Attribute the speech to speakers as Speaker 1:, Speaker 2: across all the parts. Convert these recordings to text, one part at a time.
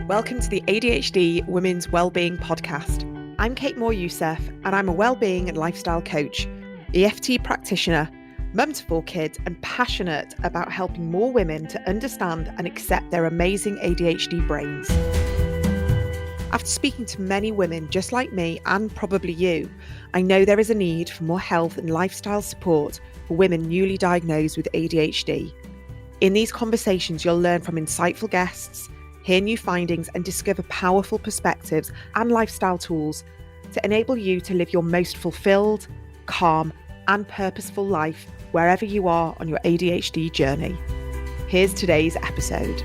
Speaker 1: Welcome to the ADHD Women's Wellbeing Podcast. I'm Kate Moore-Youssef, and I'm a wellbeing and lifestyle coach, EFT practitioner, mum to 4 kids, and passionate about helping more women to understand and accept their amazing ADHD brains. After speaking to many women just like me, and probably you, I know there is a need for more health and lifestyle support for women newly diagnosed with ADHD. In these conversations, you'll learn from insightful guests, hear new findings, and discover powerful perspectives and lifestyle tools to enable you to live your most fulfilled, calm, and purposeful life wherever you are on your ADHD journey. Here's today's episode.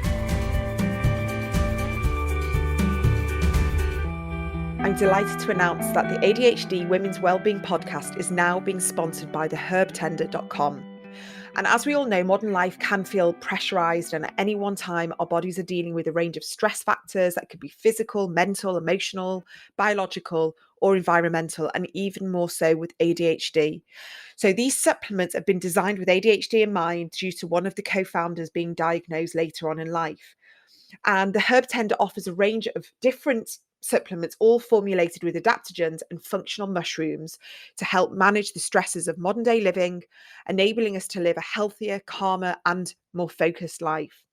Speaker 1: I'm delighted to announce that the ADHD Women's Wellbeing Podcast is now being sponsored by theherbtender.com. And as we all know, modern life can feel pressurized, and at any one time, our bodies are dealing with a range of stress factors that could be physical, mental, emotional, biological, or environmental, and even more so with ADHD. So these supplements have been designed with ADHD in mind due to one of the co-founders being diagnosed later on in life. And the Herb Tender offers a range of different supplements, all formulated with adaptogens and functional mushrooms to help manage the stresses of modern day living, enabling us to live a healthier, calmer, and more focused life.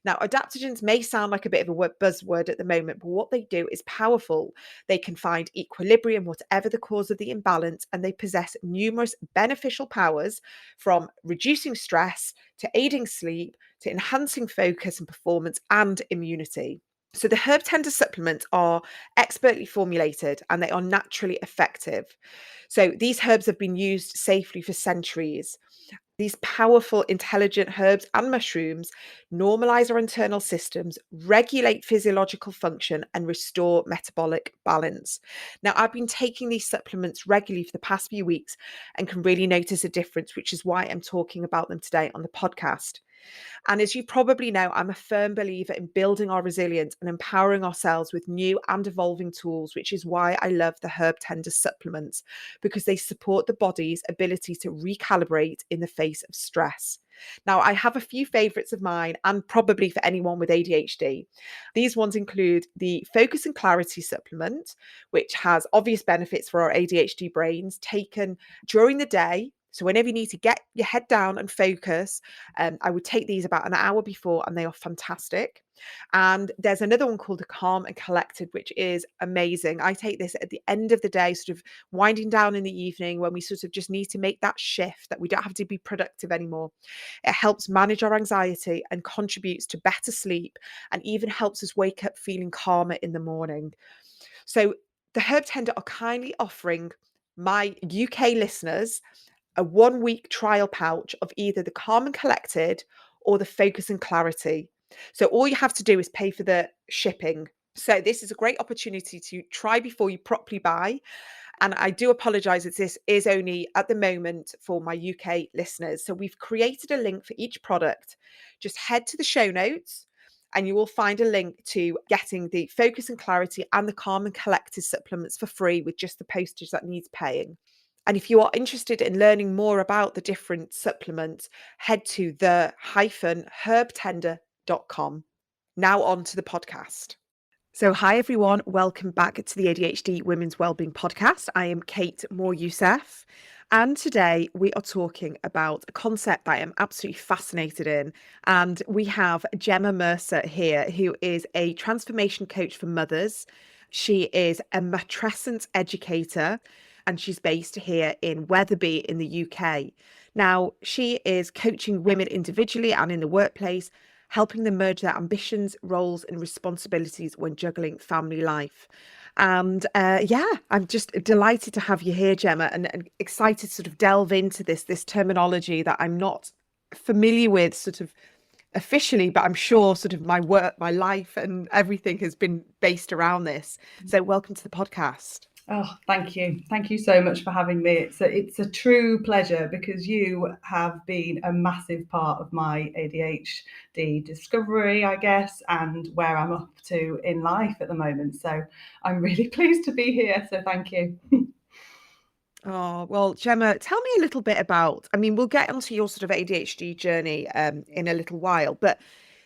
Speaker 1: Now, adaptogens may sound like a bit of a buzzword at the moment, but what they do is powerful. They can find equilibrium, whatever the cause of the imbalance, and they possess numerous beneficial powers, from reducing stress to aiding sleep to enhancing focus and performance and immunity. So the Herb Tender supplements are expertly formulated and they are naturally effective. So these herbs have been used safely for centuries. These powerful, intelligent herbs and mushrooms normalize our internal systems, regulate physiological function, and restore metabolic balance. Now, I've been taking these supplements regularly for the past few weeks and can really notice a difference, which is why I'm talking about them today on the podcast. And as you probably know, I'm a firm believer in building our resilience and empowering ourselves with new and evolving tools, which is why I love the Herb Tender supplements, because they support the body's ability to recalibrate in the face of stress. Now, I have a few favorites of mine, and probably for anyone with ADHD. These ones include the Focus and Clarity supplement, which has obvious benefits for our ADHD brains, taken during the day. So whenever you need to get your head down and focus, I would take these about an hour before, and they are fantastic. And there's another one called the Calm and Collected, which is amazing. I take this at the end of the day, sort of winding down in the evening, when we sort of just need to make that shift, that we don't have to be productive anymore. It helps manage our anxiety and contributes to better sleep, and even helps us wake up feeling calmer in the morning. So the Herb Tender are kindly offering my UK listeners a 1-week trial pouch of either the Calm and Collected or the Focus and Clarity. So all you have to do is pay for the shipping. So this is a great opportunity to try before you properly buy. And I do apologize as this is only at the moment for my UK listeners. So we've created a link for each product. Just head to the show notes and you will find a link to getting the Focus and Clarity and the Calm and Collected supplements for free, with just the postage that needs paying. And if you are interested in learning more about the different supplements, head to the-herbtender.com. Now on to the podcast. So hi everyone, welcome back to the ADHD Women's Wellbeing Podcast. I am Kate Moore-Youssef, and today we are talking about a concept that I am absolutely fascinated in. And we have Gemma Mercer here, who is a transformation coach for mothers. She is a Matrescence educator, and she's based here in Wetherby in the UK. Now, she is coaching women individually and in the workplace, helping them merge their ambitions, roles, and responsibilities when juggling family life. And I'm just delighted to have you here, Gemma, and excited to sort of delve into this terminology that I'm not familiar with sort of officially, but I'm sure sort of my work, my life, and everything has been based around this. So welcome to the podcast.
Speaker 2: Oh, thank you. Thank you so much for having me. It's a true pleasure, because you have been a massive part of my ADHD discovery, I guess, and where I'm up to in life at the moment. So I'm really pleased to be here. So thank you.
Speaker 1: Oh, well, Gemma, tell me a little bit about, I mean, we'll get onto your sort of ADHD journey in a little while, but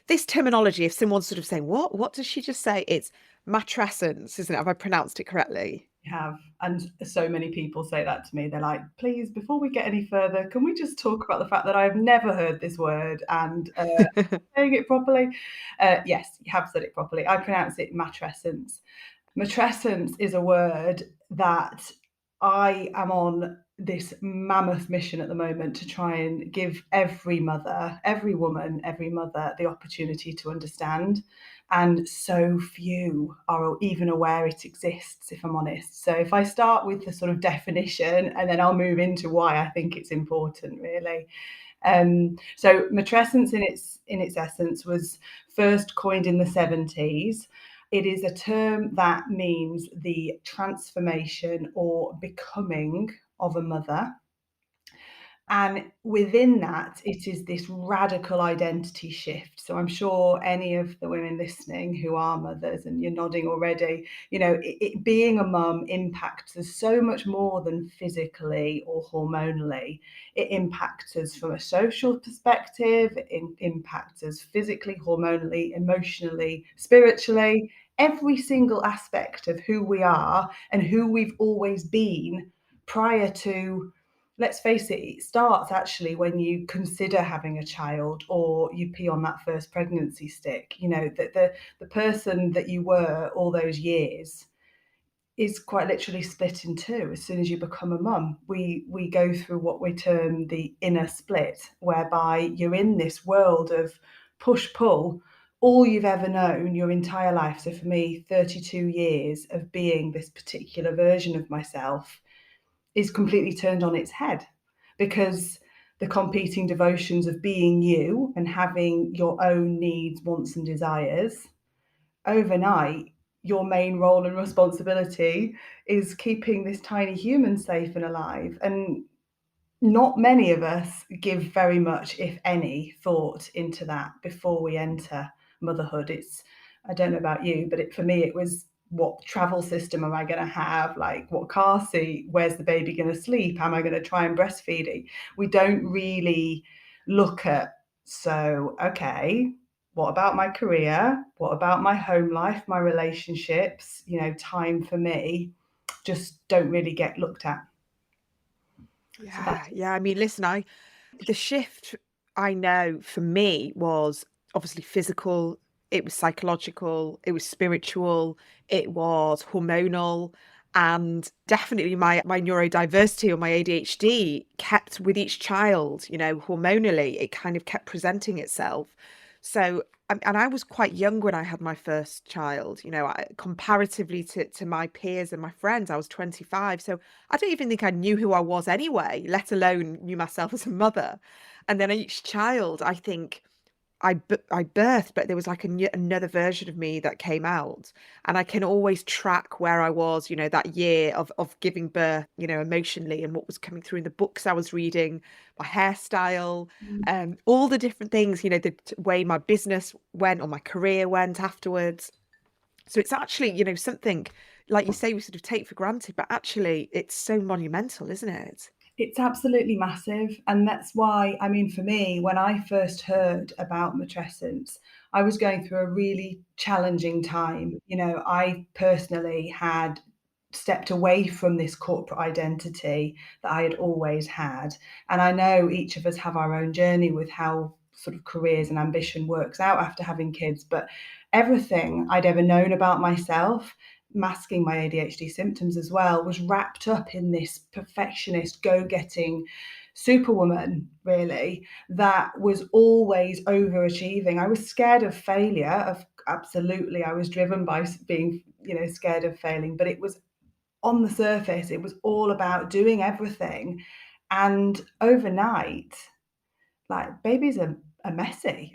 Speaker 1: this terminology, if someone's sort of saying, what does she just say? It's matrescence, isn't it? Have I pronounced it correctly?
Speaker 2: Have, and so many people say that to me. They're like, please, before we get any further, can we just talk about the fact that I've never heard this word and saying it properly? Yes, you have said it properly. I pronounce it matrescence. Matrescence is a word that I am on this mammoth mission at the moment to try and give every mother, every woman, every mother the opportunity to understand. And so few are even aware it exists, if I'm honest. So if I start with the sort of definition and then I'll move into why I think it's important, really. So matrescence in its essence was first coined in the 70s. It is a term that means the transformation or becoming of a mother. And within that, it is this radical identity shift. So I'm sure any of the women listening who are mothers, and you're nodding already, being a mum impacts us so much more than physically or hormonally. It impacts us from a social perspective, it impacts us physically, hormonally, emotionally, spiritually, every single aspect of who we are and who we've always been prior to. Let's face it, it starts actually when you consider having a child or you pee on that first pregnancy stick. The person that you were all those years is quite literally split in two as soon as you become a mum. We go through what we term the inner split, whereby you're in this world of push pull, all you've ever known your entire life. So for me, 32 years of being this particular version of myself is completely turned on its head, because the competing devotions of being you and having your own needs, wants, and desires, overnight, your main role and responsibility is keeping this tiny human safe and alive. And not many of us give very much, if any, thought into that before we enter motherhood. I don't know about you, but for me, it was, what travel system am I going to have? Like, what car seat? Where's the baby going to sleep? Am I going to try and breastfeed it? We don't really look at, so, okay, what about my career? What about my home life, my relationships? Time for me just don't really get looked at. So
Speaker 1: Yeah,
Speaker 2: that's
Speaker 1: yeah. I mean, listen, the shift I know for me was obviously physical, it was psychological, it was spiritual, it was hormonal, and definitely my neurodiversity or my ADHD kept with each child, hormonally, it kind of kept presenting itself. So, and I was quite young when I had my first child, comparatively to my peers and my friends, I was 25. So I don't even think I knew who I was anyway, let alone knew myself as a mother. And then each child, I think I birthed, but there was like another version of me that came out, and I can always track where I was, that year of giving birth, emotionally, and what was coming through in the books I was reading, my hairstyle, all the different things, the way my business went or my career went afterwards. So it's actually, something like you say we sort of take for granted, but actually it's so monumental, isn't it?
Speaker 2: It's absolutely massive. And that's why, I mean, for me, when I first heard about matrescence, I was going through a really challenging time. I personally had stepped away from this corporate identity that I had always had. And I know each of us have our own journey with how sort of careers and ambition works out after having kids, but everything I'd ever known about myself, masking my ADHD symptoms as well, was wrapped up in this perfectionist, go-getting superwoman, really, that was always overachieving. I was scared of failure, absolutely. I was driven by being, scared of failing, but it was on the surface, it was all about doing everything. And overnight, like, babies are messy,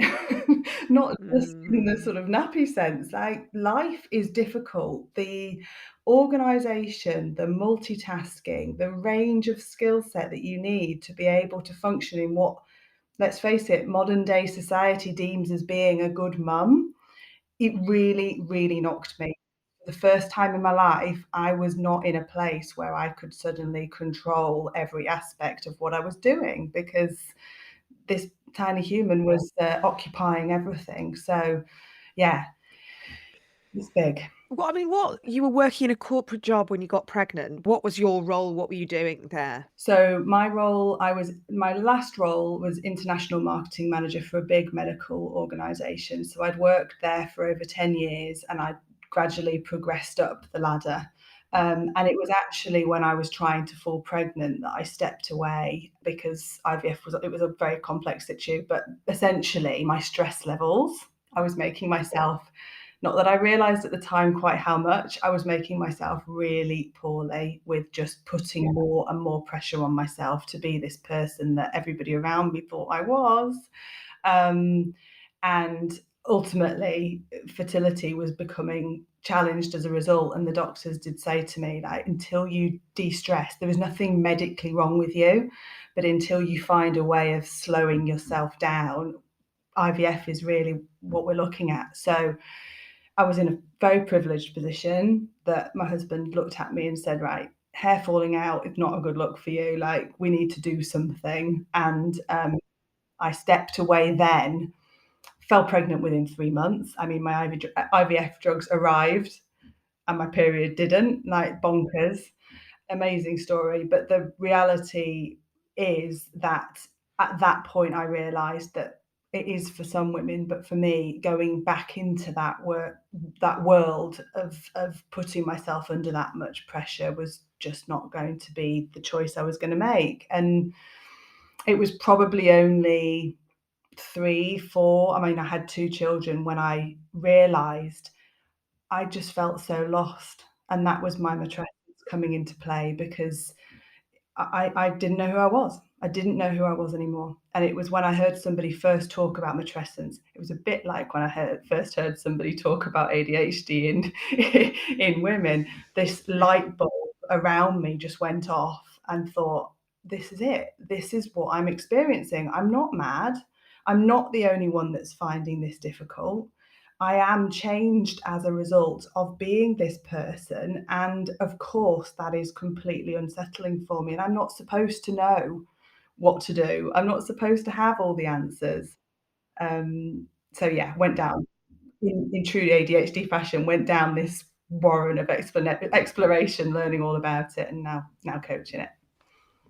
Speaker 2: not just in the
Speaker 1: Mm.
Speaker 2: sort of nappy sense. Like, life is difficult. The organization, the multitasking, the range of skill set that you need to be able to function in what, let's face it, modern day society deems as being a good mum, it really, really knocked me. For the first time in my life, I was not in a place where I could suddenly control every aspect of what I was doing, because this tiny human was occupying everything. So yeah, it's big.
Speaker 1: Well, I mean, what you were working in a corporate job when you got pregnant. What was your role? What were you doing there?
Speaker 2: So my last role was international marketing manager for a big medical organization. So I'd worked there for over 10 years and I'd gradually progressed up the ladder. And it was actually when I was trying to fall pregnant that I stepped away because it was a very complex issue, but essentially my stress levels, I was making myself, not that I realized at the time quite how much, I was making myself really poorly with just putting more and more pressure on myself to be this person that everybody around me thought I was. Um, and ultimately, fertility was becoming challenged as a result. And the doctors did say to me, like, until you de-stress, there is nothing medically wrong with you, but until you find a way of slowing yourself down, IVF is really what we're looking at. So I was in a very privileged position that my husband looked at me and said, right, hair falling out is not a good look for you. Like, we need to do something. And I stepped away then, fell pregnant within 3 months. I mean, my IVF drugs arrived and my period didn't, like bonkers. Amazing story. But the reality is that at that point, I realized that it is for some women, but for me, going back into that world of putting myself under that much pressure was just not going to be the choice I was going to make. And it was probably only 3, 4. I mean, I had 2 children when I realized I just felt so lost. And that was my matrescence coming into play because I didn't know who I was. I didn't know who I was anymore. And it was when I heard somebody first talk about matrescence. It was a bit like when I first heard somebody talk about ADHD in women. This light bulb around me just went off and thought, this is it. This is what I'm experiencing. I'm not mad. I'm not the only one that's finding this difficult. I am changed as a result of being this person. And of course, that is completely unsettling for me. And I'm not supposed to know what to do. I'm not supposed to have all the answers. So, yeah, went down in true ADHD fashion, went down this warren of exploration, learning all about it, and now coaching it.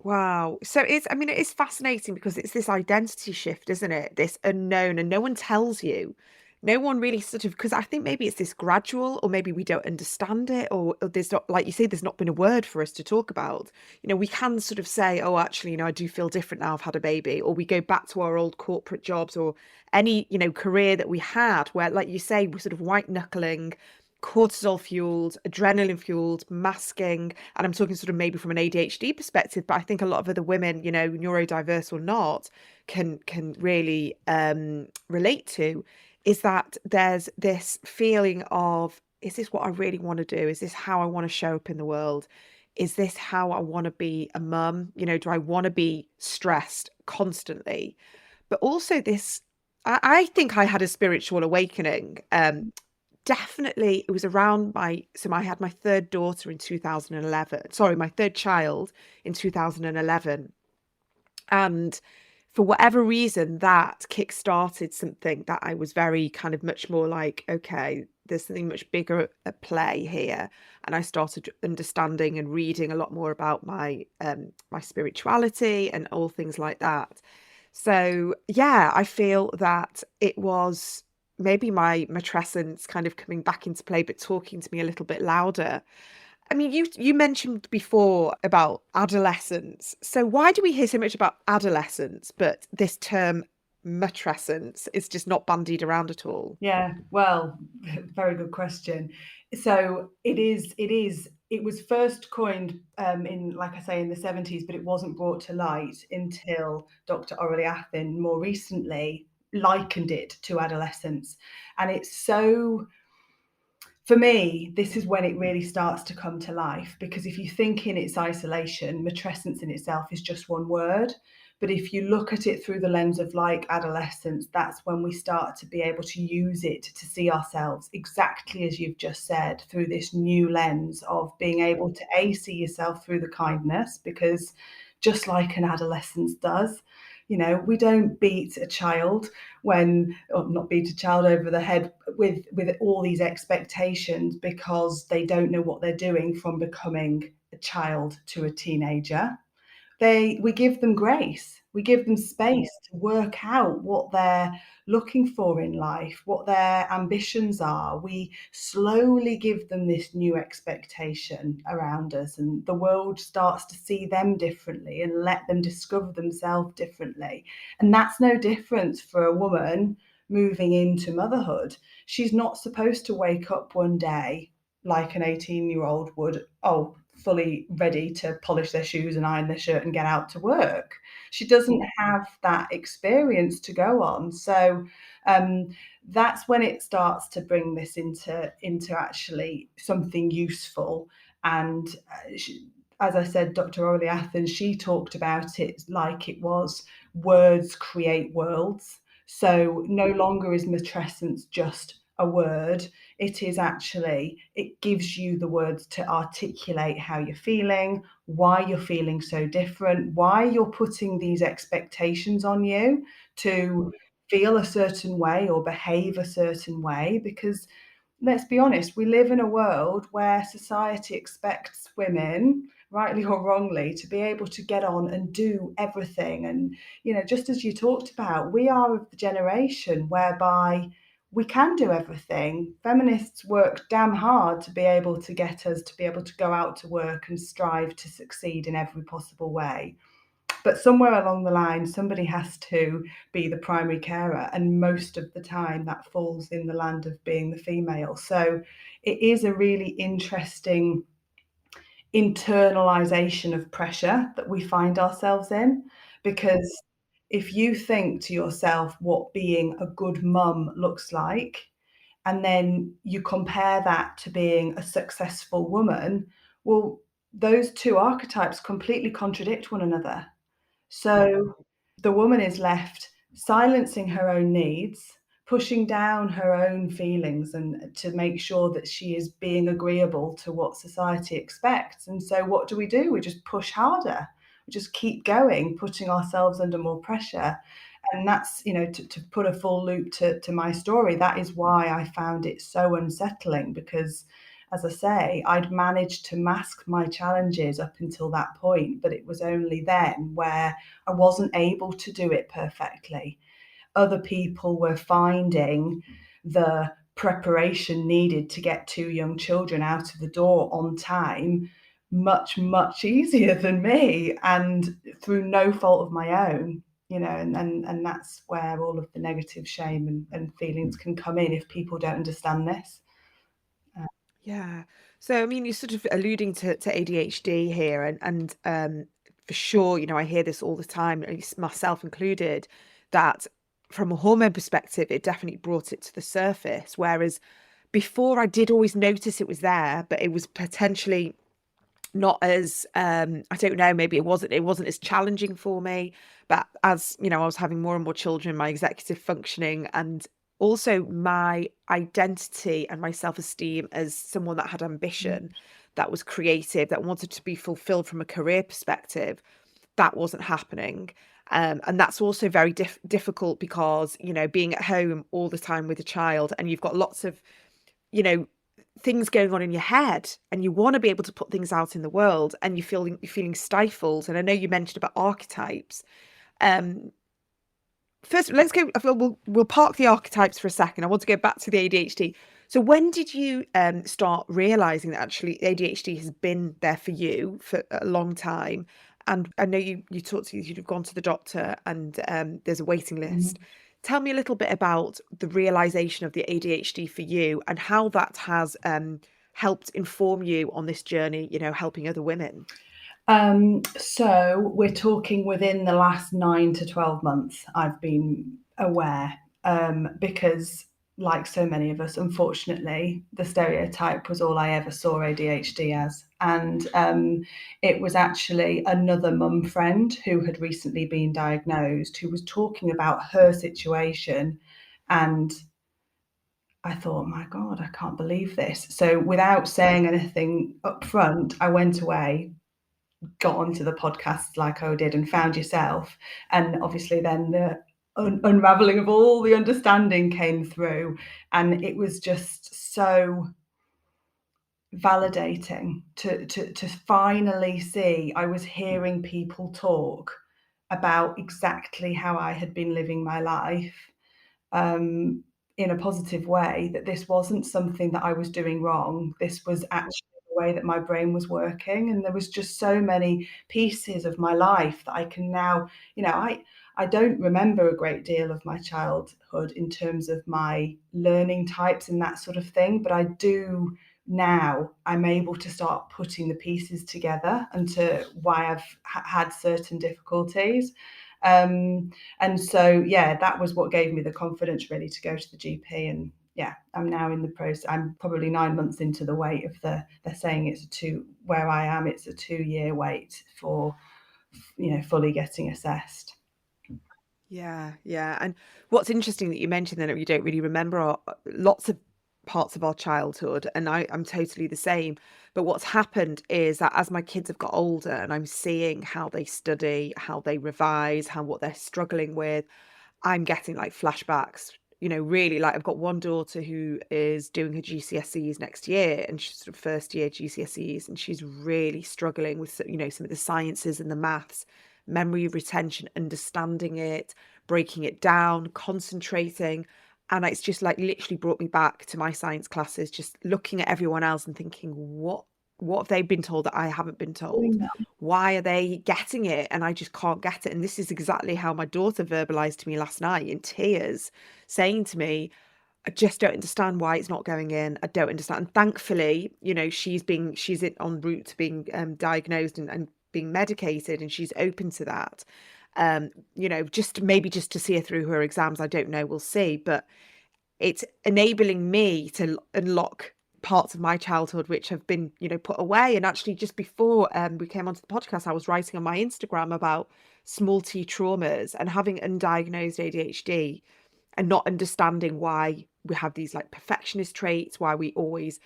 Speaker 1: Wow. So I mean, it is fascinating because it's this identity shift, isn't it? This unknown, and no one tells you. No one really sort of, because I think maybe it's this gradual, or maybe we don't understand it, or there's not, like you say, there's not been a word for us to talk about. We can sort of say, oh, actually, I do feel different now I've had a baby, or we go back to our old corporate jobs or any, career that we had where, like you say, we're sort of white knuckling, cortisol fueled, adrenaline fueled, masking. And I'm talking sort of maybe from an ADHD perspective, but I think a lot of other women, neurodiverse or not, can really relate to, is that there's this feeling of, is this what I really want to do? Is this how I want to show up in the world? Is this how I want to be a mum? Do I want to be stressed constantly? But also this, I think I had a spiritual awakening. Definitely, it was around I had my third daughter in 2011. Sorry, my third child in 2011. And for whatever reason, that kick-started something that I was very kind of much more like, okay, there's something much bigger at play here. And I started understanding and reading a lot more about my spirituality and all things like that. So yeah, I feel that it was maybe my matrescence kind of coming back into play, but talking to me a little bit louder. I mean, you mentioned before about adolescence. So why do we hear so much about adolescence, but this term matrescence is just not bandied around at all?
Speaker 2: Yeah, well, very good question. So it was first coined in, like I say, in the 70s, but it wasn't brought to light until Dr. Aurelie Athin more recently likened it to adolescence. And it's so, for me, this is when it really starts to come to life, because if you think in its isolation, matrescence in itself is just one word. But if you look at it through the lens of like adolescence, that's when we start to be able to use it to see ourselves exactly as you've just said, through this new lens of being able to see yourself through the kindness, because just like an adolescence does, You know, we don't beat a child or not beat a child over the head with all these expectations because they don't know what they're doing from becoming a child to a teenager. We give them grace. We give them space to work out what they're looking for in life, what their ambitions are. We slowly give them this new expectation around us, and the world starts to see them differently and let them discover themselves differently. And that's no different for a woman moving into motherhood. She's not supposed to wake up one day like an 18-year-old would, oh, fully ready to polish their shoes and iron their shirt and get out to work. She doesn't have that experience to go on. So that's when it starts to bring this into actually something useful. And as I said, Dr. Orly Athens, she talked about it like it was words create worlds. So no longer is matrescence just a word. It is actually, it gives you the words to articulate how you're feeling, why you're feeling so different, why you're putting these expectations on you to feel a certain way or behave a certain way. Because let's be honest, we live in a world where society expects women, rightly or wrongly, to be able to get on and do everything. And, you know, just as you talked about, we are of the generation whereby we can do everything. Feminists work damn hard to be able to get us to be able to go out to work and strive to succeed in every possible way. But somewhere along the line, somebody has to be the primary carer, and most of the time that falls in the land of being the female. So it is a really interesting internalization of pressure that we find ourselves in, because if you think to yourself what being a good mum looks like, and then you compare that to being a successful woman, well, those two archetypes completely contradict one another. So the woman is left silencing her own needs, pushing down her own feelings, and to make sure that she is being agreeable to what society expects. And so what do? We just push harder. We just keep going, putting ourselves under more pressure. And that's, you know, to put a full loop to my story, that is why I found it so unsettling, because as I say, I'd managed to mask my challenges up until that point, but it was only then where I wasn't able to do it perfectly. Other people were finding the preparation needed to get two young children out of the door on time much, much easier than me, and through no fault of my own. You know, and that's where all of the negative shame and feelings can come in if people don't understand this.
Speaker 1: Yeah. So, I mean, you're sort of alluding to ADHD here, and for sure, you know, I hear this all the time, at least myself included, that from a hormone perspective, it definitely brought it to the surface. Whereas before, I did always notice it was there, but it was potentially not as I don't know, maybe it wasn't as challenging for me. But as you know, I was having more and more children, my executive functioning, and also my identity and my self-esteem as someone that had ambition, that was creative, that wanted to be fulfilled from a career perspective, that wasn't happening. And that's also very difficult because, you know, being at home all the time with a child, and you've got lots of, you know, things going on in your head, and you want to be able to put things out in the world, and you're feeling stifled. And I know you mentioned about archetypes. um First, let's go. We'll park the archetypes for a second. I want to go back to the ADHD. So when did you start realizing that actually ADHD has been there for you for a long time? And I know you talked to you'd have gone to the doctor, and there's a waiting list.
Speaker 2: Mhm.
Speaker 1: Tell me a little bit about the realization of the ADHD for you, and how that has helped inform you on this journey, you know, helping other women.
Speaker 2: So we're talking within the last 9 to 12 months, I've been aware, because like so many of us, unfortunately, the stereotype was all I ever saw ADHD as. And it was actually another mum friend who had recently been diagnosed who was talking about her situation. And I thought, my God, I can't believe this. So without saying anything up front, I went away, got onto the podcast like I did and found yourself, and obviously then the unraveling of all the understanding came through, and it was just so validating to finally see I was hearing people talk about exactly how I had been living my life, in a positive way, that this wasn't something that I was doing wrong. This was actually the way that my brain was working. And there was just so many pieces of my life that I can now, I don't remember a great deal of my childhood in terms of my learning types and that sort of thing, but I do now. I'm able to start putting the pieces together and to why I've had certain difficulties. And so, yeah, that was what gave me the confidence really to go to the GP. And yeah, I'm now in the process. I'm probably 9 months into the wait of they're saying where I am, it's a 2-year wait for, fully getting assessed.
Speaker 1: Yeah. And what's interesting that you mentioned that you don't really remember lots of parts of our childhood, and I'm totally the same. But what's happened is that as my kids have got older and I'm seeing how they study, how they revise, what they're struggling with, I'm getting like flashbacks. Really, like I've got one daughter who is doing her GCSEs next year, and she's sort of first year GCSEs, and she's really struggling with some of the sciences and the maths, memory retention, understanding it, breaking it down, concentrating. And it's just like literally brought me back to my science classes, just looking at everyone else and thinking, what have they been told that I haven't been told? Why are they getting it and I just can't get it? And this is exactly how my daughter verbalized to me last night in tears, saying to me, I just don't understand why it's not going in. I don't understand. And thankfully, she's en route to being diagnosed and being medicated, and she's open to that. Just to see her through her exams. I don't know. We'll see. But it's enabling me to unlock parts of my childhood which have been, put away. And actually, just before we came onto the podcast, I was writing on my Instagram about small t traumas and having undiagnosed ADHD and not understanding why we have these like perfectionist traits, why we always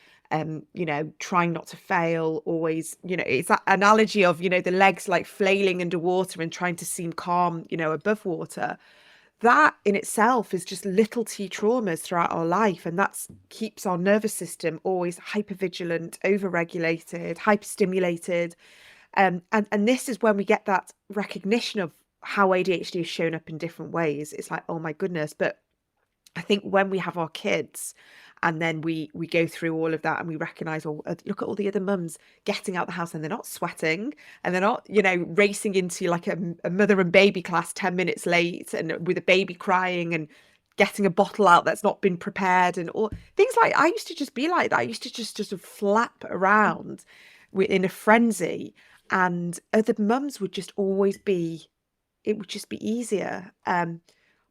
Speaker 1: trying not to fail, always, it's that analogy of, the legs like flailing underwater and trying to seem calm, above water. That in itself is just little t traumas throughout our life, and that keeps our nervous system always hypervigilant, overregulated, hyperstimulated. And this is when we get that recognition of how ADHD is shown up in different ways. It's like, oh my goodness. But I think when we have our kids and then we go through all of that and we recognize, oh, look at all the other mums getting out the house and they're not sweating and they're not, racing into like a mother and baby class 10 minutes late and with a baby crying and getting a bottle out that's not been prepared and all things. Like I used to just be like that. I used to just sort of flap around in a frenzy, and other mums would just always be, it would just be easier.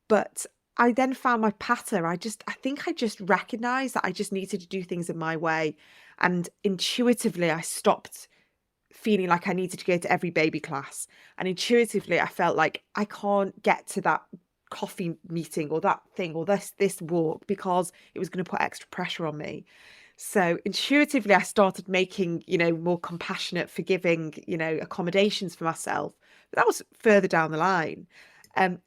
Speaker 1: But I then found my pattern. I think I just recognized that I just needed to do things in my way. And intuitively, I stopped feeling like I needed to go to every baby class. And intuitively, I felt like I can't get to that coffee meeting or that thing or this walk because it was going to put extra pressure on me. So intuitively, I started making, more compassionate, forgiving, accommodations for myself. But that was further down the line.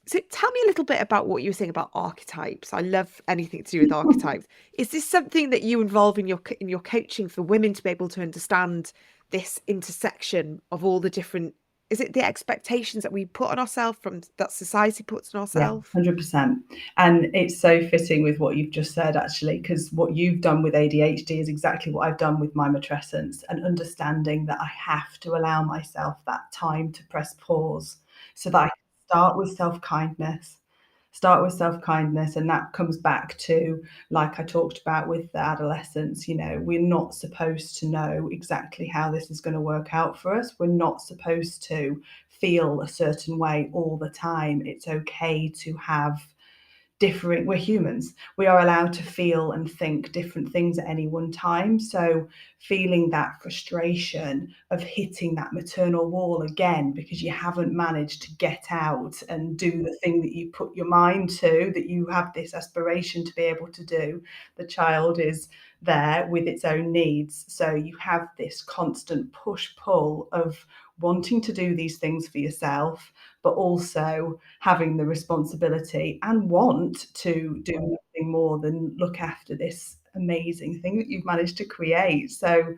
Speaker 1: So tell me a little bit about what you were saying about archetypes. I love anything to do with archetypes. Is this something that you involve in your coaching for women to be able to understand this intersection of all the different? Is it the expectations that we put on ourselves from that society puts on ourselves?
Speaker 2: Yeah, 100%. And it's so fitting with what you've just said, actually, because what you've done with ADHD is exactly what I've done with my matrescence, and understanding that I have to allow myself that time to press pause so that I can start with self-kindness. And that comes back to, like I talked about with the adolescents, we're not supposed to know exactly how this is going to work out for us. We're not supposed to feel a certain way all the time. It's okay to have we're humans. We are allowed to feel and think different things at any one time. So feeling that frustration of hitting that maternal wall again because you haven't managed to get out and do the thing that you put your mind to, that you have this aspiration to be able to do. The child is there with its own needs. So you have this constant push-pull of wanting to do these things for yourself, but also having the responsibility and want to do nothing more than look after this amazing thing that you've managed to create. So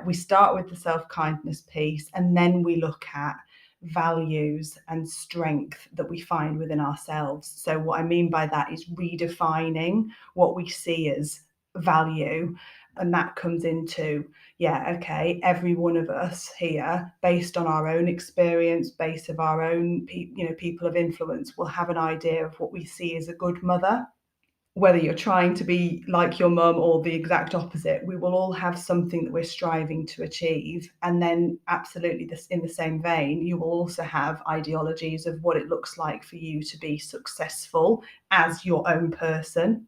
Speaker 2: we start with the self-kindness piece, and then we look at values and strength that we find within ourselves. So what I mean by that is redefining what we see as value. And that comes into, every one of us here, based on our own experience, based of our own people of influence, will have an idea of what we see as a good mother. Whether you're trying to be like your mum or the exact opposite, we will all have something that we're striving to achieve. And then absolutely this, in the same vein, you will also have ideologies of what it looks like for you to be successful as your own person.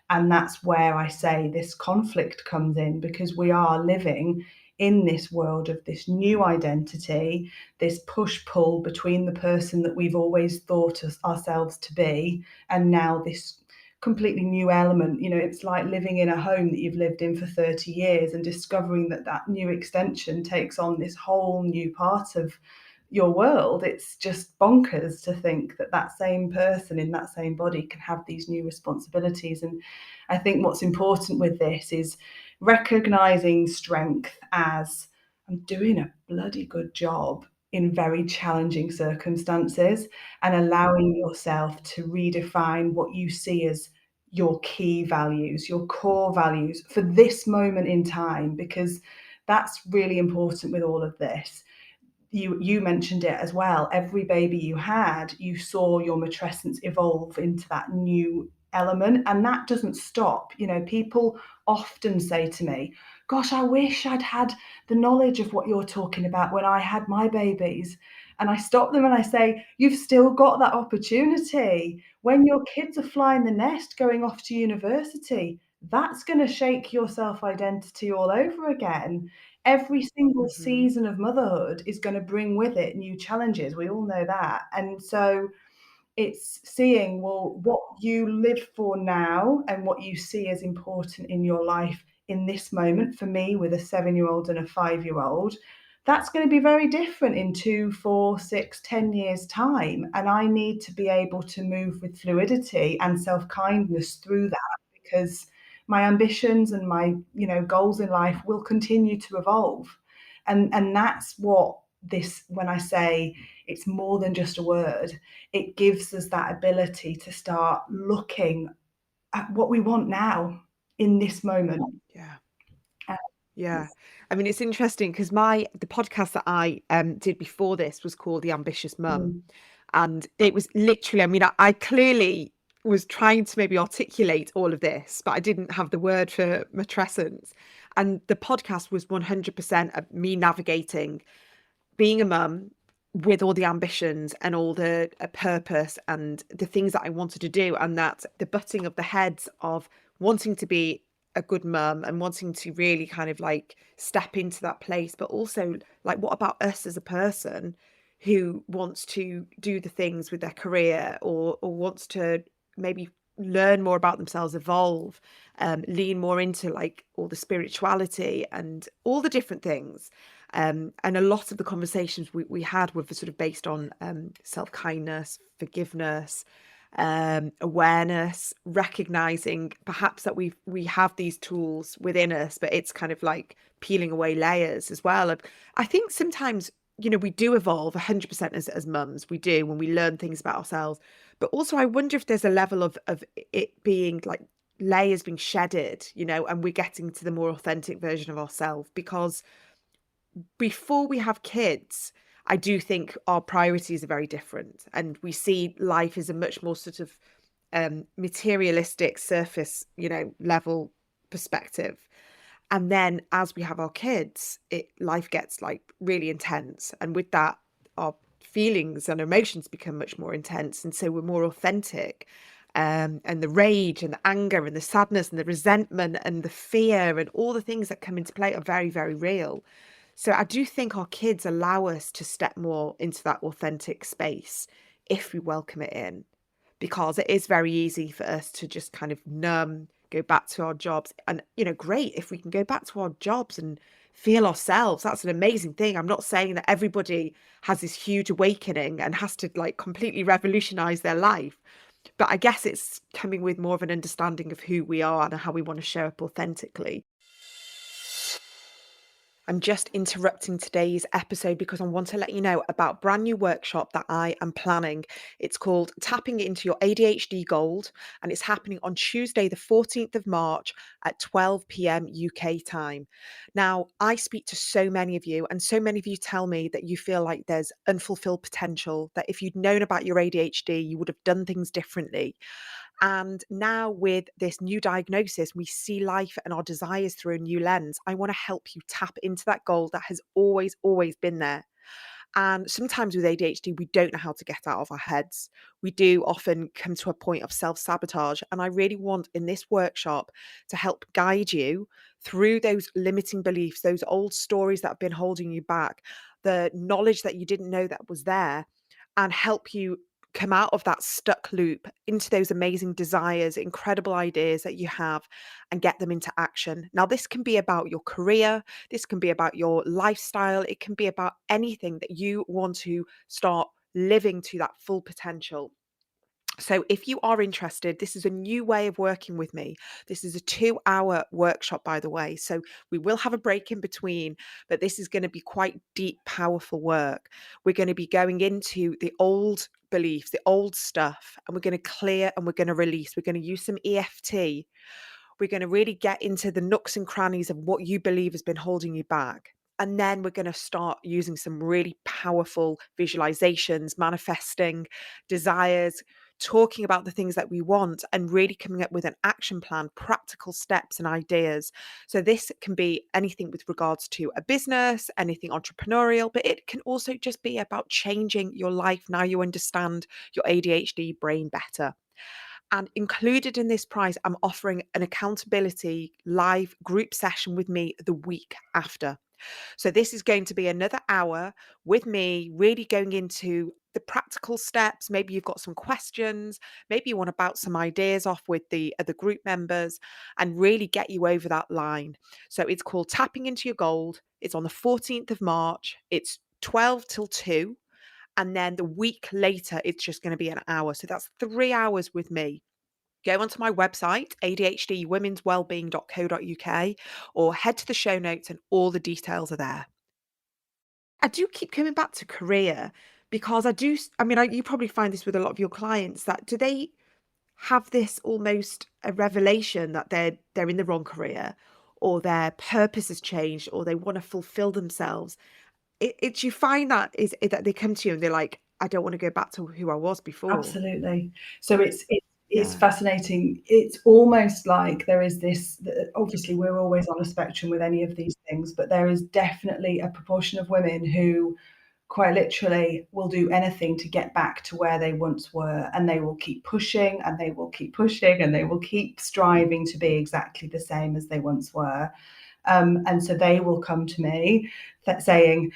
Speaker 2: And that's where I say this conflict comes in, because we are living in this world of this new identity, this push-pull between the person that we've always thought ourselves to be, and now this completely new element. It's like living in a home that you've lived in for 30 years and discovering that new extension takes on this whole new part of your world. It's just bonkers to think that same person in that same body can have these new responsibilities. And I think what's important with this is recognizing strength as, I'm doing a bloody good job in very challenging circumstances, and allowing yourself to redefine what you see as your key values, your core values for this moment in time, because that's really important with all of this. You mentioned it as well. Every baby you had, you saw your matrescence evolve into that new element, and that doesn't stop. People often say to me, gosh, I wish I'd had the knowledge of what you're talking about when I had my babies. And I stop them and I say, you've still got that opportunity. When your kids are flying the nest, going off to university, that's going to shake your self-identity all over again. Every single season of motherhood is going to bring with it new challenges. We all know that. And so it's seeing, well, what you live for now and what you see as important in your life in this moment. For me, with a 7-year-old and a 5-year-old, that's going to be very different in 2, 4, 6, 10 years time. And I need to be able to move with fluidity and self-kindness through that, because my ambitions and my goals in life will continue to evolve. And that's what this, when I say it's more than just a word, it gives us that ability to start looking at what we want now in this moment.
Speaker 1: Yeah. I mean, it's interesting because the podcast that I did before this was called The Ambitious Mum. And it was literally, I mean, I clearly was trying to maybe articulate all of this, but I didn't have the word for matrescence. And the podcast was 100% of me navigating being a mum with all the ambitions and all the purpose and the things that I wanted to do, and that the butting of the heads of wanting to be a good mum and wanting to really kind of like step into that place, but also like, what about us as a person who wants to do the things with their career, or wants to maybe learn more about themselves, evolve, lean more into like all the spirituality and all the different things. And a lot of the conversations we had were sort of based on self-kindness, forgiveness, awareness, recognizing perhaps that we have these tools within us, but it's kind of like peeling away layers as well. I think sometimes, we do evolve 100% as mums. We do, when we learn things about ourselves. But also I wonder if there's a level of it being like layers being shedded, and we're getting to the more authentic version of ourselves. Because before we have kids, I do think our priorities are very different, and we see life as a much more sort of materialistic, surface, level perspective. And then as we have our kids, life gets like really intense, and with that, our feelings and emotions become much more intense, and so we're more authentic. And the rage and the anger and the sadness and the resentment and the fear and all the things that come into play are very, very real. So I do think our kids allow us to step more into that authentic space if we welcome it in, because it is very easy for us to just kind of numb, go back to our jobs. And, great if we can go back to our jobs and feel ourselves. That's an amazing thing. I'm not saying that everybody has this huge awakening and has to like completely revolutionize their life. But I guess it's coming with more of an understanding of who we are and how we want to show up authentically. I'm just interrupting today's episode because I want to let you know about a brand new workshop that I am planning. It's called Tapping Into Your ADHD Gold, and it's happening on Tuesday, the 14th of March at 12 p.m. UK time. Now, I speak to so many of you, and so many of you tell me that you feel like there's unfulfilled potential, that if you'd known about your ADHD, you would have done things differently. And now, with this new diagnosis, we see life and our desires through a new lens. I want to help you tap into that goal that has always, always been there. And sometimes with ADHD, we don't know how to get out of our heads. We do often come to a point of self sabotage. And I really want in this workshop to help guide you through those limiting beliefs, those old stories that have been holding you back, the knowledge that you didn't know that was there, and help you come out of that stuck loop into those amazing desires, incredible ideas that you have, and get them into action. Now, this can be about your career, this can be about your lifestyle, it can be about anything that you want to start living to that full potential. So if you are interested, this is a new way of working with me. This is a 2-hour workshop, by the way. So we will have a break in between, but this is going to be quite deep, powerful work. We're going to be going into the old beliefs, the old stuff, and we're going to clear and we're going to release. We're going to use some EFT. We're going to really get into the nooks and crannies of what you believe has been holding you back. And then we're going to start using some really powerful visualizations, manifesting desires, talking about the things that we want, and really coming up with an action plan, practical steps and ideas. So this can be anything with regards to a business, anything entrepreneurial, but it can also just be about changing your life now you understand your ADHD brain better. And included in this price, I'm offering an accountability live group session with me the week after. So this is going to be another hour with me, really going into the practical steps. Maybe you've got some questions, maybe you want to bounce some ideas off with the other group members and really get you over that line. So it's called Tapping Into Your Gold. It's on the 14th of March. It's 12 till 2. And then the week later, it's just going to be an hour. So that's 3 hours with me. Go onto my website, adhdwomenswellbeing.co.uk, or head to the show notes and all the details are there. I do keep coming back to career because you probably find this with a lot of your clients, that do they have this almost a revelation that they're in the wrong career, or their purpose has changed, or they want to fulfill themselves? Do you find that that they come to you and they're like, I don't want to go back to who I was before?
Speaker 2: Absolutely. So it's
Speaker 1: Yeah.
Speaker 2: fascinating. It's almost like there is this, obviously we're always on a spectrum with any of these things, but there is definitely a proportion of women who quite literally will do anything to get back to where they once were, and they will keep pushing and they will keep pushing and they will keep striving to be exactly the same as they once were. And so they will come to me saying,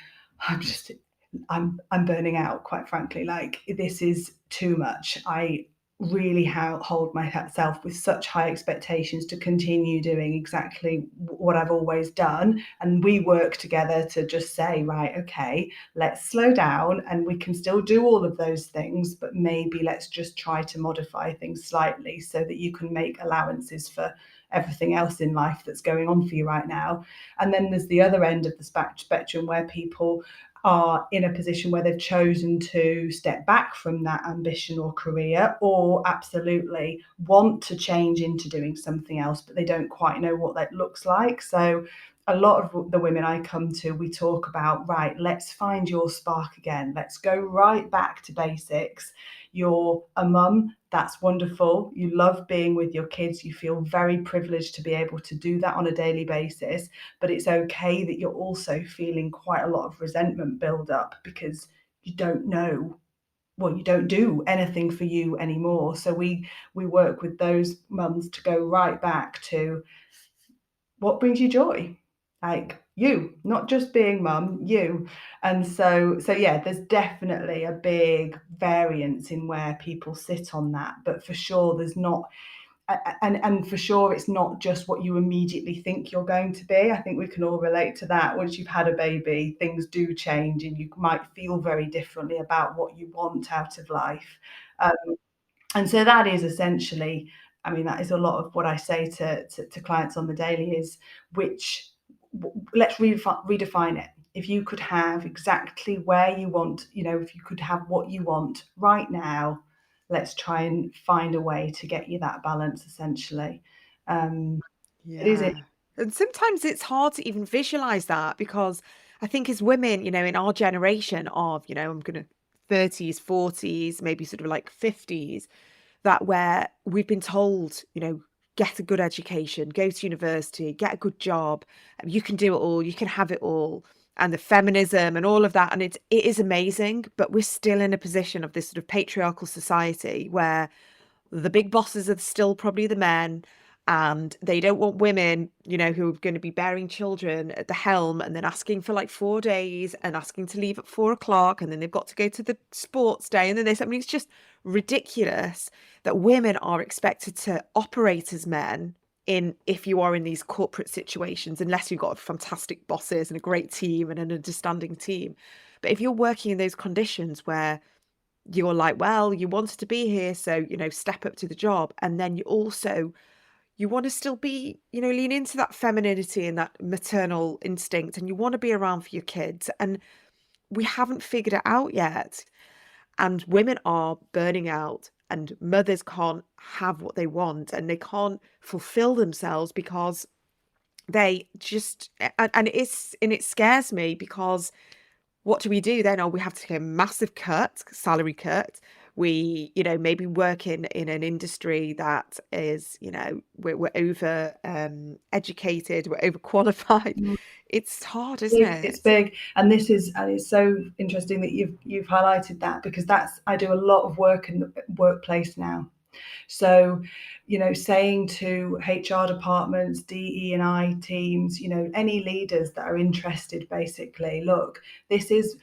Speaker 2: I'm burning out, quite frankly. Like, this is too much. I really hold myself with such high expectations to continue doing exactly what I've always done. And we work together to just say, right, okay, let's slow down, and we can still do all of those things, but maybe let's just try to modify things slightly so that you can make allowances for everything else in life that's going on for you right now. And then there's the other end of the spectrum where people are in a position where they've chosen to step back from that ambition or career, or absolutely want to change into doing something else, but they don't quite know what that looks like. So a lot of the women I come to, we talk about, right, let's find your spark again. Let's go right back to basics. You're a mum, that's wonderful. You love being with your kids. You feel very privileged to be able to do that on a daily basis. But it's okay that you're also feeling quite a lot of resentment build up because you don't know, well, you don't do anything for you anymore. So we work with those mums to go right back to what brings you joy, like you, not just being mum, you. And so yeah, there's definitely a big variance in where people sit on that, but for sure there's not and for sure, it's not just what you immediately think you're going to be. I think we can all relate to that. Once you've had a baby, things do change, and you might feel very differently about what you want out of life. And so that is essentially, I mean, that is a lot of what I say to clients on the daily is let's redefine it. If you could have exactly where you want, if you could have what you want right now, let's try and find a way to get you that balance, essentially. It is it.
Speaker 1: Yeah. And sometimes it's hard to even visualize that because I think as women, in our generation of, I'm going to 30s, 40s, maybe sort of like 50s, that where we've been told, get a good education, go to university, get a good job, you can do it all, you can have it all, and the feminism and all of that. And it is amazing, but we're still in a position of this sort of patriarchal society where the big bosses are still probably the men, and they don't want women, who are going to be bearing children at the helm and then asking for like 4 days and asking to leave at 4 o'clock, and then they've got to go to the sports day, and then there's something. It's just ridiculous that women are expected to operate as men if you are in these corporate situations, unless you've got fantastic bosses and a great team and an understanding team. But if you're working in those conditions where you're like, well, you wanted to be here, so step up to the job, and then you want to still be, lean into that femininity and that maternal instinct, and you want to be around for your kids, and we haven't figured it out yet, and women are burning out, and mothers can't have what they want, and they can't fulfill themselves because they just and it scares me because what do we do then? Oh, we have to take a massive salary cut. We, maybe work in an industry that is, we're over educated, we're overqualified.
Speaker 2: Mm.
Speaker 1: It's hard, isn't
Speaker 2: It's
Speaker 1: it?
Speaker 2: big, and it's so interesting that you've highlighted that, because I do a lot of work in the workplace now. So, saying to HR departments, DE&I teams, any leaders that are interested, basically, look, this is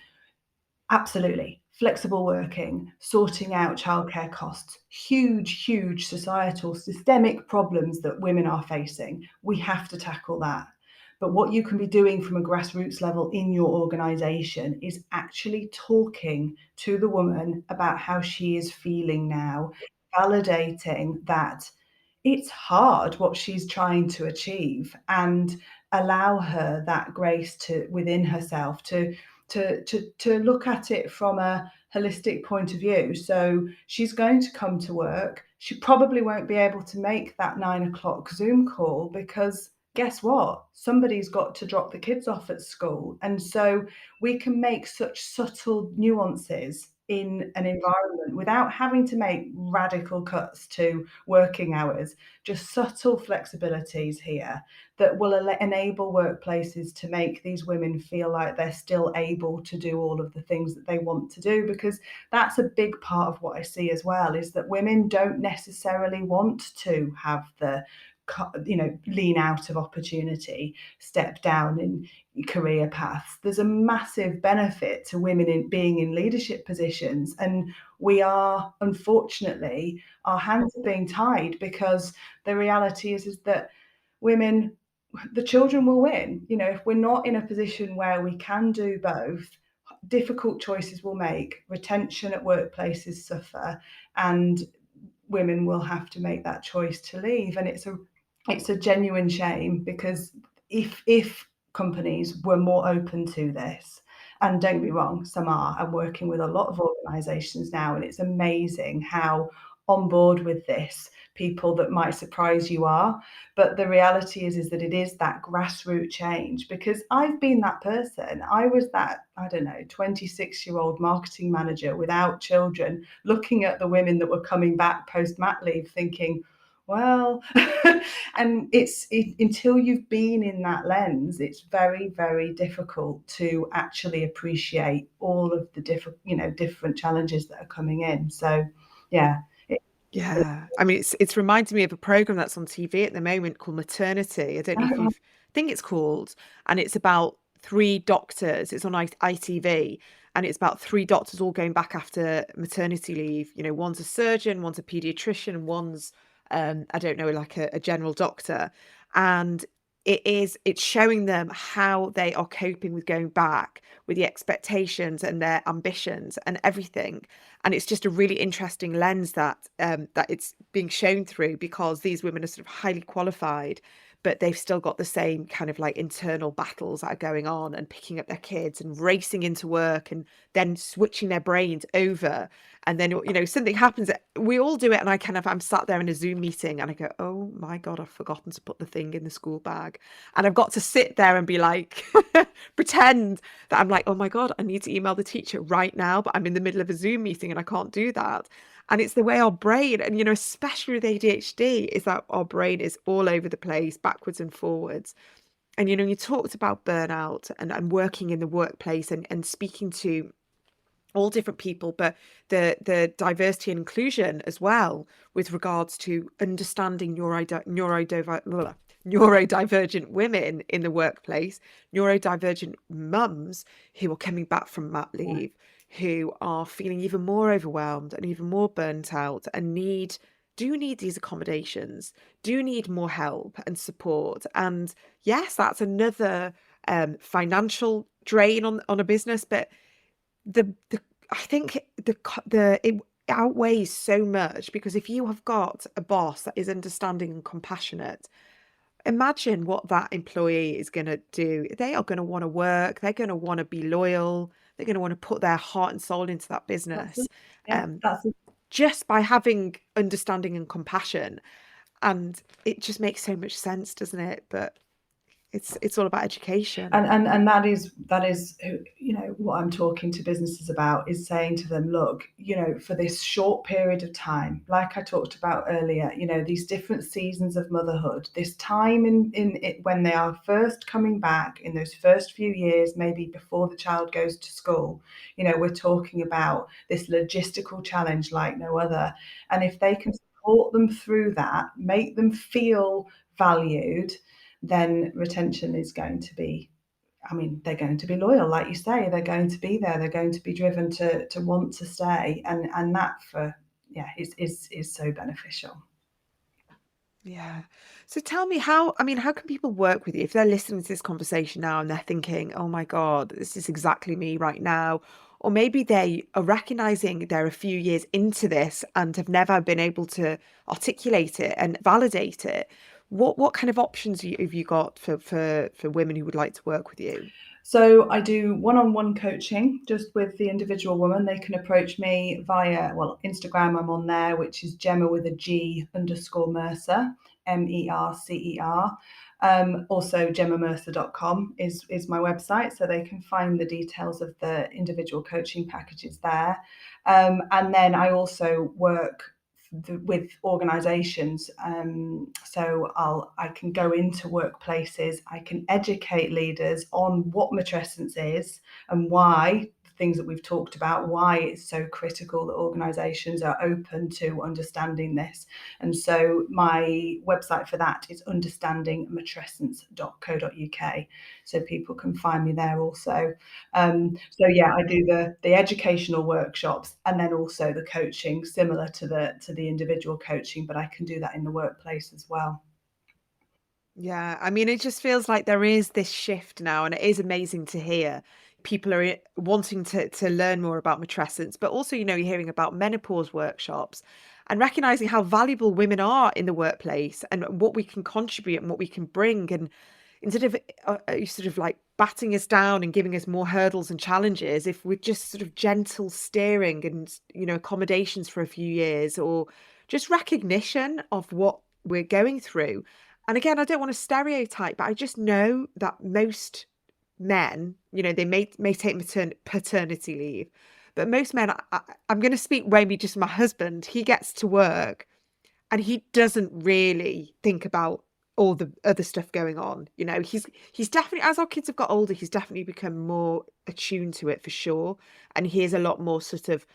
Speaker 2: absolutely flexible working, sorting out childcare costs, huge societal systemic problems that women are facing. We have to tackle that. But what you can be doing from a grassroots level in your organization is actually talking to the woman about how she is feeling now, validating that it's hard what she's trying to achieve, and allow her that grace to within herself to look at it from a holistic point of view. So she's going to come to work. She probably won't be able to make that 9 o'clock Zoom call because guess what? Somebody's got to drop the kids off at school. And so we can make such subtle nuances in an environment without having to make radical cuts to working hours, just subtle flexibilities here that will enable workplaces to make these women feel like they're still able to do all of the things that they want to do. Because that's a big part of what I see as well, is that women don't necessarily want to have the lean out of opportunity, step down in career paths. There's a massive benefit to women in being in leadership positions, and we are, unfortunately, our hands are being tied, because the reality is that women, the children will win. If we're not in a position where we can do both, difficult choices will make, retention at workplaces suffer, and women will have to make that choice to leave. And it's a genuine shame, because if companies were more open to this, and don't get me wrong, some are. I'm working with a lot of organizations now, and it's amazing how on board with this people that might surprise you are. But the reality is that it is that grassroots change, because I've been that person. I was that, I don't know, 26-year-old marketing manager without children, looking at the women that were coming back post mat leave thinking, well, and until you've been in that lens, it's very, very difficult to actually appreciate all of the different challenges that are coming in. So, yeah.
Speaker 1: Yeah. I mean, it's reminding me of a program that's on TV at the moment called Maternity. I don't know if I think it's called, and it's about three doctors. It's on ITV, and it's about three doctors all going back after maternity leave. One's a surgeon, one's a pediatrician, and one's I don't know, like a general doctor. And it's showing them how they are coping with going back, with the expectations and their ambitions and everything. And it's just a really interesting lens that that it's being shown through, because these women are sort of highly qualified, but they've still got the same kind of like internal battles that are going on, and picking up their kids and racing into work and then switching their brains over. And then, you know, something happens. We all do it. And I'm sat there in a Zoom meeting and I go, oh my God, I've forgotten to put the thing in the school bag. And I've got to sit there and be like, pretend that I'm like, oh my God, I need to email the teacher right now, but I'm in the middle of a Zoom meeting and I can't do that. And it's the way our brain, and, you know, especially with ADHD, is that our brain is all over the place, backwards and forwards. And, you know, you talked about burnout and working in the workplace and speaking to all different people, but the diversity and inclusion as well, with regards to understanding neurodivergent women in the workplace, neurodivergent mums who are coming back from mat leave, who are feeling even more overwhelmed and even more burnt out, and do need these accommodations, do need more help and support. And yes, that's another financial drain on a business, but the I think it outweighs so much, because if you have got a boss that is understanding and compassionate, imagine what that employee is going to do. They are going to want to work, they're going to want to be loyal, they're going to want to put their heart and soul into that
Speaker 2: That's
Speaker 1: business,
Speaker 2: it. Yeah, that's it.
Speaker 1: just by having understanding and compassion. And it just makes so much sense, doesn't it? But it's all about education.
Speaker 2: And that is you know, what I'm talking to businesses about, is saying to them, look, you know, for this short period of time, like I talked about earlier, you know, these different seasons of motherhood, this time in it when they are first coming back, in those first few years, maybe before the child goes to school, you know, we're talking about this logistical challenge like no other. And if they can support them through that, make them feel valued, then retention is going to be, I mean, they're going to be loyal, like you say, they're going to be there, they're going to be driven to want to stay. And that for, yeah, is so beneficial.
Speaker 1: Yeah. So tell me how, I mean, how can people work with you if they're listening to this conversation now and they're thinking, oh my God, this is exactly me right now? Or maybe they are recognizing they're a few years into this and have never been able to articulate it and validate it. What kind of options have you got for women who would like to work with you?
Speaker 2: So I do one-on-one coaching just with the individual woman. They can approach me via, well, Instagram, I'm on there, which is Gemma with a G _ Mercer, MERCER. Also gemmamercer.com is my website, so they can find the details of the individual coaching packages there. And then I also work with organizations, so I can go into workplaces, I can educate leaders on what matrescence is and why, things that we've talked about, why it's so critical that organizations are open to understanding this. And so my website for that is understandingmatrescence.co.uk, so people can find me there also. So yeah, I do the educational workshops and then also the coaching, similar to the individual coaching, but I can do that in the workplace as well.
Speaker 1: Yeah, I mean, it just feels like there is this shift now, and it is amazing to hear people are wanting to learn more about matrescence, but also, you know, you're hearing about menopause workshops and recognizing how valuable women are in the workplace and what we can contribute and what we can bring. And instead of sort of like batting us down and giving us more hurdles and challenges, if we're just sort of gentle steering and, you know, accommodations for a few years, or just recognition of what we're going through. And again, I don't want to stereotype, but I just know that most men, you know, they may take paternity leave, but most men, I'm going to speak maybe just my husband, he gets to work and he doesn't really think about all the other stuff going on. You know, he's definitely, as our kids have got older, he's definitely become more attuned to it for sure. And he is a lot more sort of,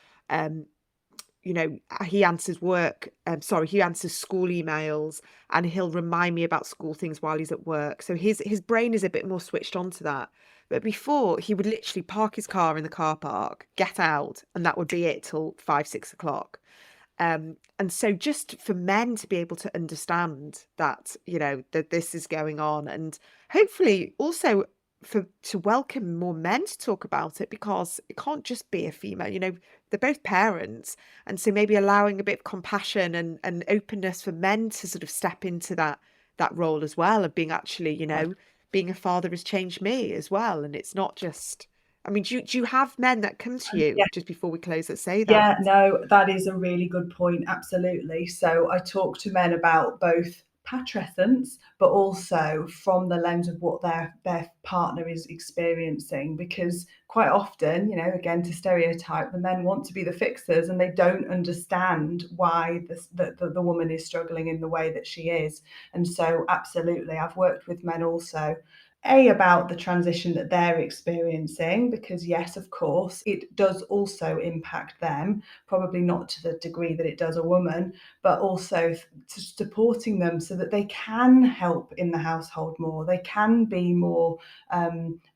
Speaker 1: you know, he answers he answers school emails, and he'll remind me about school things while he's at work. So his brain is a bit more switched on to that. But before, he would literally park his car in the car park, get out, and that would be it till 5, 6 o'clock. And so just for men to be able to understand that, that this is going on, and hopefully also to welcome more men to talk about it, because it can't just be a female, they're both parents. And so maybe allowing a bit of compassion and openness for men to sort of step into that role as well, of being actually, being a father has changed me as well. And it's not just, I mean, do you have men that come to you, just before we close, that say that?
Speaker 2: Yeah, no, that is a really good point. Absolutely. So I talk to men about both patrescence, but also from the lens of what their partner is experiencing, because quite often, again, to stereotype, the men want to be the fixers and they don't understand why the woman is struggling in the way that she is. And so absolutely, I've worked with men also about the transition that they're experiencing, because yes, of course, it does also impact them, probably not to the degree that it does a woman, but also supporting them so that they can help in the household more. They can be more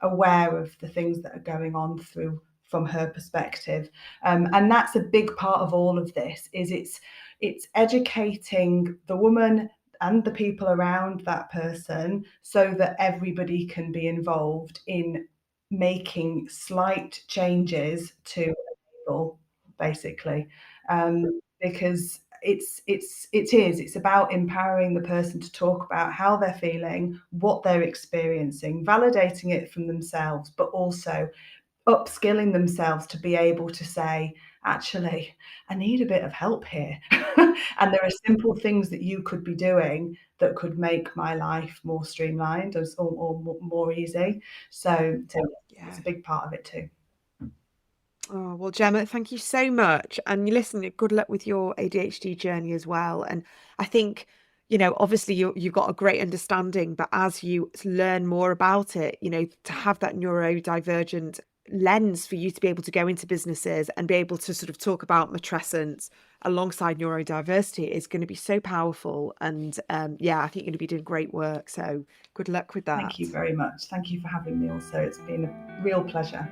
Speaker 2: aware of the things that are going on from her perspective. And that's a big part of all of this, is it's educating the woman and the people around that person so that everybody can be involved in making slight changes to enable, basically, because it's about empowering the person to talk about how they're feeling, what they're experiencing, validating it from themselves, but also upskilling themselves to be able to say, actually, I need a bit of help here. And there are simple things that you could be doing that could make my life more streamlined or more easy. So it's a big part of it too.
Speaker 1: Oh, well, Gemma, thank you so much. And listen, good luck with your ADHD journey as well. And I think, obviously you've got a great understanding, but as you learn more about it, to have that neurodivergent lens for you to be able to go into businesses and be able to sort of talk about matrescence alongside neurodiversity is going to be so powerful. And I think you're going to be doing great work. So good luck with that.
Speaker 2: Thank you very much. Thank you for having me also. It's been a real pleasure.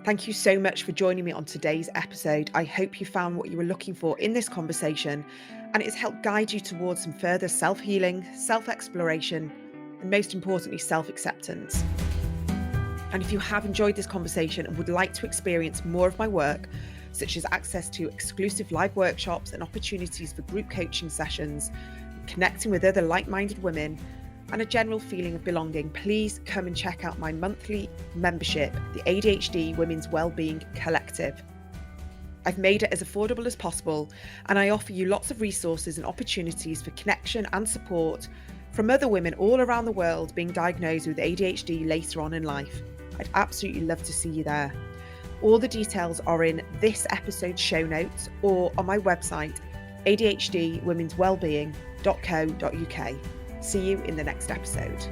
Speaker 1: Thank you so much for joining me on today's episode. I hope you found what you were looking for in this conversation, and it's helped guide you towards some further self-healing, self-exploration, and most importantly, self-acceptance. And if you have enjoyed this conversation and would like to experience more of my work, such as access to exclusive live workshops and opportunities for group coaching sessions, connecting with other like-minded women, and a general feeling of belonging, please come and check out my monthly membership, the ADHD Women's Wellbeing Collective. I've made it as affordable as possible, and I offer you lots of resources and opportunities for connection and support from other women all around the world being diagnosed with ADHD later on in life. I'd absolutely love to see you there. All the details are in this episode's show notes or on my website, adhdwomenswellbeing.co.uk. See you in the next episode.